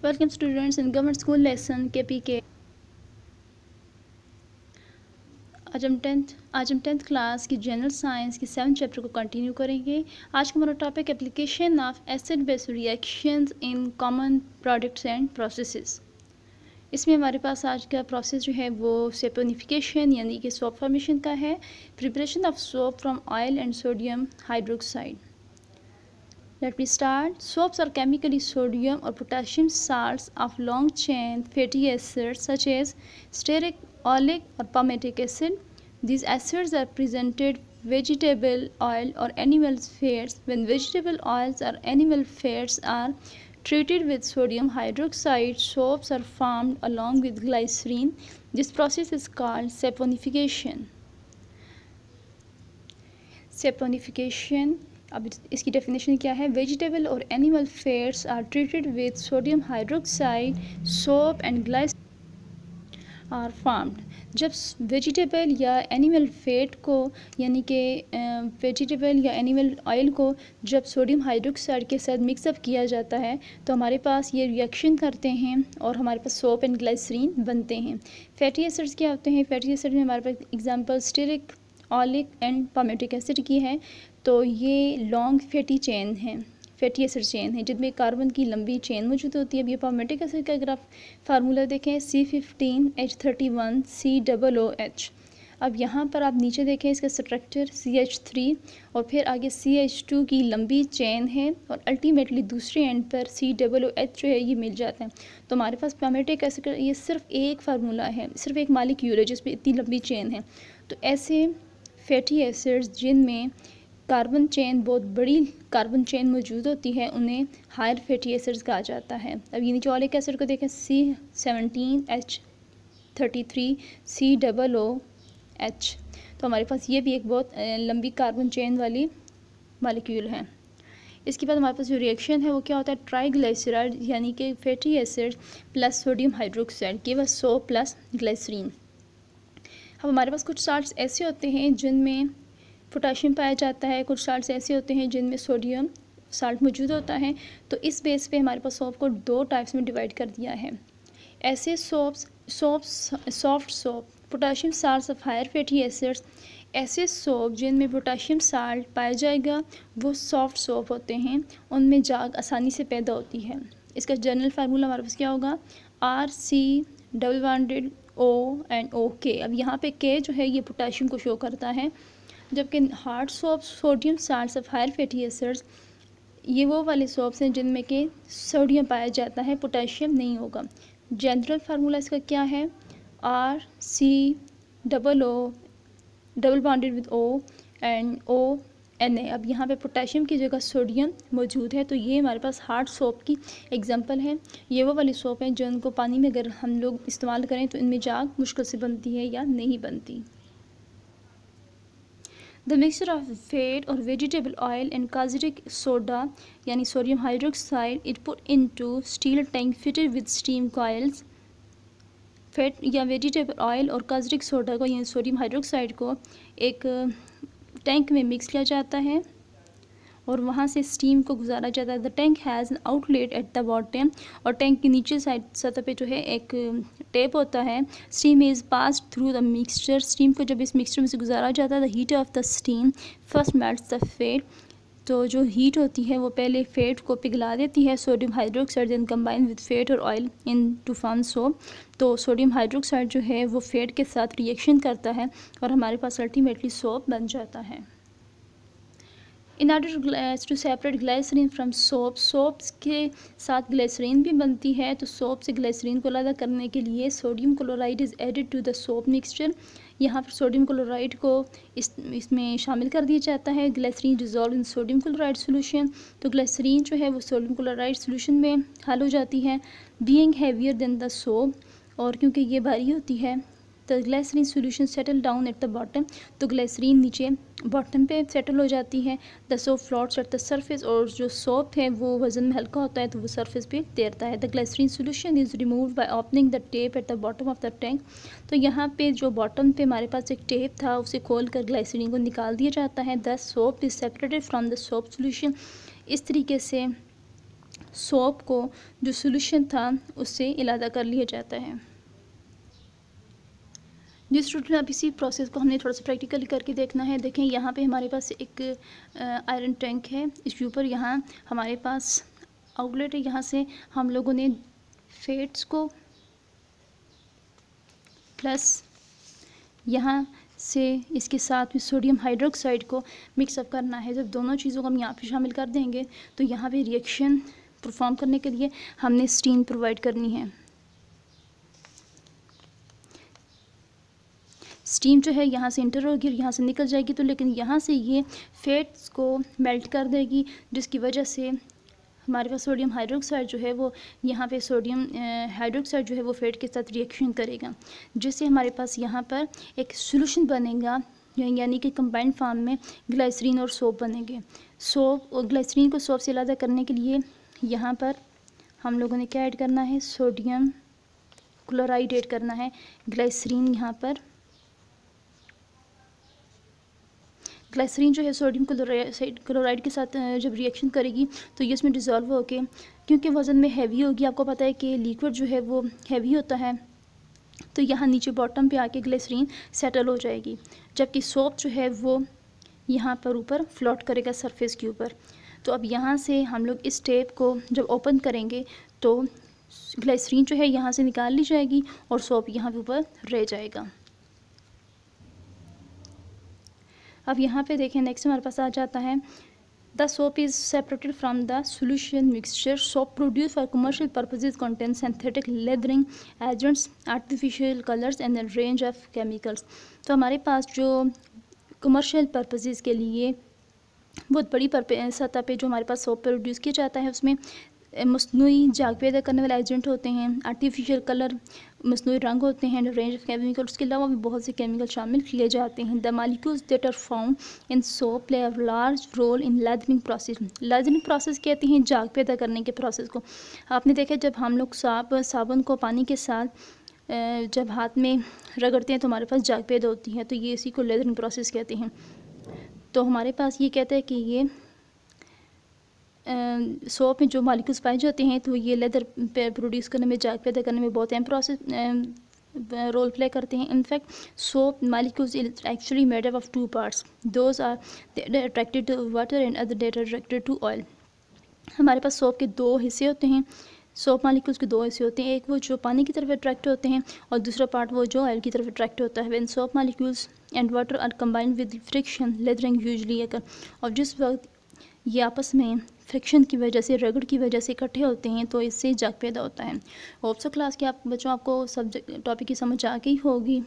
Welcome students in government school lesson KPK। आज हम tenth class की जनरल साइंस की 7th चैप्टर को कंटिन्यू करेंगे। आज का हमारा topic application of acid base reactions in common products and processes. इसमें हमारे पास आज का प्रोसेस जो है वो सेपोनिफिकेशन यानी कि सोप फॉर्मेशन का है। Preparation of soap from oil and sodium hydroxide. Let me start. Soaps are chemically sodium or potassium salts of long chain fatty acids such as stearic, oleic or palmitic acid. These acids are presented vegetable oil or animal fats. When vegetable oils or animal fats are treated with sodium hydroxide, soaps are formed along with glycerine. This process is called saponification. Saponification. अब इसकी definition क्या है? Vegetable और animal fats are treated with sodium hydroxide, soap and glycerine are formed. जब vegetable या animal fat को यानी कि वेजिटेबल या एनिमल ऑयल को जब सोडियम हाइड्रोक्साइड के साथ मिक्सअप किया जाता है तो हमारे पास ये रिएक्शन करते हैं और हमारे पास सोप एंड ग्लाइसरीन बनते हैं। फैटी एसिड्स क्या होते हैं? फैटी एसिड में हमारे पास example stearic, oleic and palmitic acid की है। तो ये लॉन्ग फैटी चेन है, फैटी एसिड चेन है जिनमें कार्बन की लंबी चेन मौजूद होती है। अब ये पामेटिक एसिड का अगर आप फार्मूला देखें C15H31COOH। अब यहाँ पर आप नीचे देखें इसका स्ट्रक्चर CH3 और फिर आगे CH2 की लंबी चेन है और अल्टीमेटली दूसरे एंड पर COOH जो है ये मिल जाता है। तो हमारे पास पामेटिक एसिड का ये सिर्फ एक फार्मूला है, सिर्फ एक मालिक्यूल है जिसमें इतनी लंबी चेन है। तो ऐसे फैटी एसिड्स जिनमें कार्बन चेन बहुत बड़ी कार्बन चेन मौजूद होती है उन्हें हायर फैटी एसिड्स कहा जाता है। अब ये नीचे ऑलिक एसिड को देखें C17H33COOH। तो हमारे पास ये भी एक बहुत लंबी कार्बन चेन वाली मॉलिक्यूल है। इसके बाद हमारे पास जो रिएक्शन है वो क्या होता है? ट्राईग्लिसराइड यानी कि fatty acid plus sodium hydroxide के बाद सोप प्लस ग्लिसरीन। अब हमारे पास कुछ साल्ट्स ऐसे होते हैं जिनमें पोटाशियम पाया जाता है, कुछ साल्ट्स ऐसे होते हैं जिनमें सोडियम साल्ट मौजूद होता है। तो इस बेस पे हमारे पास सोप को दो टाइप्स में डिवाइड कर दिया है। ऐसे soft soap potassium salts of higher fatty acids. ऐसे सोप जिनमें पोटाशियम साल्ट पाया जाएगा वो सॉफ्ट सोप होते हैं, उनमें जाग आसानी से पैदा होती है। इसका जनरल फार्मूला हमारे पास क्या होगा? RC≡O and OK। अब यहाँ पे K जो है ये पोटाशियम को शो करता है, जबकि hard soap sodium salts of higher fatty acids ये वो वाले सोप्स हैं जिनमें कि सोडियम पाया जाता है, पोटेशियम नहीं होगा। जनरल फार्मूला इसका क्या है? RCOO double bonded with O and ONA। अब यहाँ पे पोटेशियम की जगह सोडियम मौजूद है। तो ये हमारे पास हार्ड सोप की एग्जांपल है। ये वो वाली सोप हैं जो उनको पानी में अगर हम लोग इस्तेमाल करें तो इनमें जाग मुश्किल से बनती है या नहीं बनती। The mixture of fat or vegetable oil and caustic soda यानी sodium hydroxide is put into steel tank fitted with steam coils। Fat या वेजिटेबल ऑयल और कास्टिक सोडा को यानी सोडियम हाइड्रोक्साइड को एक टैंक में मिक्स किया जाता है और वहाँ से स्टीम को गुजारा जाता है। The tank has an outlet eight the bottom और टैंक के नीचे साइड सतह पे जो है एक टेप होता है। Steam is pass through the mixture. Steam को जब इस मिक्सचर में से गुजारा जाता है the heat of the steam first melts the fat. तो जो हीट होती है वो पहले फैट को पिघला देती है, sodium hydroxide then combine with fat और oil into form soap. तो सोडियम हाइड्रोक्साइड जो है वो फैट के साथ रिएक्शन करता है और हमारे पास अल्टीमेटली सोप बन जाता है। In order to separate glycerine from soap, soaps के साथ ग्लिसरीन भी बनती है। तो सोप से ग्लिसरीन को अलग करने के लिए sodium chloride is added to the soap mixture. यहाँ पर सोडियम क्लोराइड को इसमें शामिल कर दिया जाता है। Glycerine dissolve in sodium chloride solution. तो ग्लिसरीन जो है वो सोडियम क्लोराइड सोल्यूशन में हल हो जाती है। Being heavier than the soap, और क्योंकि ये भारी होती है the glycerine solution settle down at the bottom. तो ग्लिसरीन नीचे बॉटम पे सेटल हो जाती है। The soap floats at the surface, और जो सोप है वो वज़न में हल्का होता है तो वो सरफेस पे तैरता है। The glycerine solution is removed by opening the tap at the bottom of the tank. तो यहाँ पे जो बॉटम पे हमारे पास एक टेप था उसे खोल कर ग्लिसरीन को निकाल दिया जाता है। The soap is separated from the soap solution. इस तरीके से सोप को जो सोल्यूशन था उससे इलादा कर लिया जाता है। जी स्टूडेंट, अब इसी प्रोसेस को हमने थोड़ा सा प्रैक्टिकली करके देखना है। देखें यहाँ पे हमारे पास एक आयरन टैंक है, इसके ऊपर यहाँ हमारे पास आउटलेट है। यहाँ से हम लोगों ने फेट्स को प्लस यहाँ से इसके साथ में सोडियम हाइड्रोक्साइड को मिक्सअप करना है। जब दोनों चीज़ों को हम यहाँ पे शामिल कर देंगे तो यहाँ पे रिएक्शन परफॉर्म करने के लिए हमने स्टीम प्रोवाइड करनी है। स्टीम जो है यहाँ से इंटर होगी और यहाँ से निकल जाएगी, तो लेकिन यहाँ से ये फैट्स को मेल्ट कर देगी, जिसकी वजह से हमारे पास सोडियम हाइड्रोक्साइड जो है वो यहाँ पे सोडियम हाइड्रोक्साइड जो है वो फैट के साथ रिएक्शन करेगा, जिससे हमारे पास यहाँ पर एक सॉल्यूशन बनेगा, यानी कि कंबाइंड फॉर्म में ग्लाइसरीन और सोप बनेंगे। सोप और ग्लाइसरीन को सोप से अलग करने के लिए यहाँ पर हम लोगों ने क्या ऐड करना है, सोडियम क्लोराइड ऐड करना है। ग्लाइसरीन यहाँ पर ग्लाइसरीन जो है सोडियम क्लोराइड के साथ जब रिएक्शन करेगी तो ये इसमें डिज़ोल्व होके, क्योंकि वज़न में हैवी होगी, आपको पता है कि लिक्विड जो है वो हैवी होता है, तो यहाँ नीचे बॉटम पे आके ग्लिसरीन सेटल हो जाएगी, जबकि सोप जो है वो यहाँ पर ऊपर फ्लोट करेगा सरफेस के ऊपर। तो अब यहाँ से हम लोग इस टेप को जब ओपन करेंगे तो ग्लिसरीन जो है यहाँ से निकाल ली जाएगी और सोप यहाँ पे ऊपर रह जाएगा। अब यहाँ पे देखें, नेक्स्ट हमारे पास आ जाता है the soap is separated from the solution mixture. Soap produce for commercial purposes contain synthetic lathering agents, artificial colours and range of chemicals. तो हमारे पास जो कमर्शियल पर्पजेज के लिए बहुत बड़ी सतह पे जो हमारे पास सोप प्रोड्यूस किया जाता है उसमें मसनूई झाग पैदा करने वाले एजेंट होते हैं, आर्टिफिशियल कलर, मसनूई रंग होते हैं, रेंज ऑफ केमिकल, उसके अलावा भी बहुत से केमिकल शामिल किए जाते हैं। The molecules that are found in soap play a large role in lathering process. Lathering process कहते हैं झाग पैदा करने के प्रोसेस को। आपने देखा जब हम लोग साबुन को पानी के साथ जब हाथ में रगड़ते हैं तो हमारे पास झाग पैदा होती है, तो ये इसी को लेदरिंग प्रोसेस कहते हैं। तो हमारे पास ये कहता है कि ये सोप में जो मालिक्यूल्स पाए जाते हैं तो ये लेदर प्रोड्यूस करने में, झाग पैदा करने में बहुत अहम प्रोसेस रोल प्ले करते हैं। In fact soap molecules is actually made up of two parts, those are attracted to water and other that are attracted to oil. हमारे पास सोप के दो हिस्से होते हैं, सोप मालिक्यूल्स के दो हिस्से होते हैं, एक वो जो पानी की तरफ अट्रैक्ट होते हैं और दूसरा पार्ट वो जो ऑयल की तरफ अट्रैक्ट होता है। When soap molecules and water are combined with friction lathering usually occur. और जिस वक्त ये आपस में फ्रिक्शन की वजह से, रगड़ की वजह से इकट्ठे होते हैं तो इससे झाग पैदा होता है। होप सो क्लास के आप बच्चों आपको सब्जेक्ट टॉपिक की समझ आ गई होगी।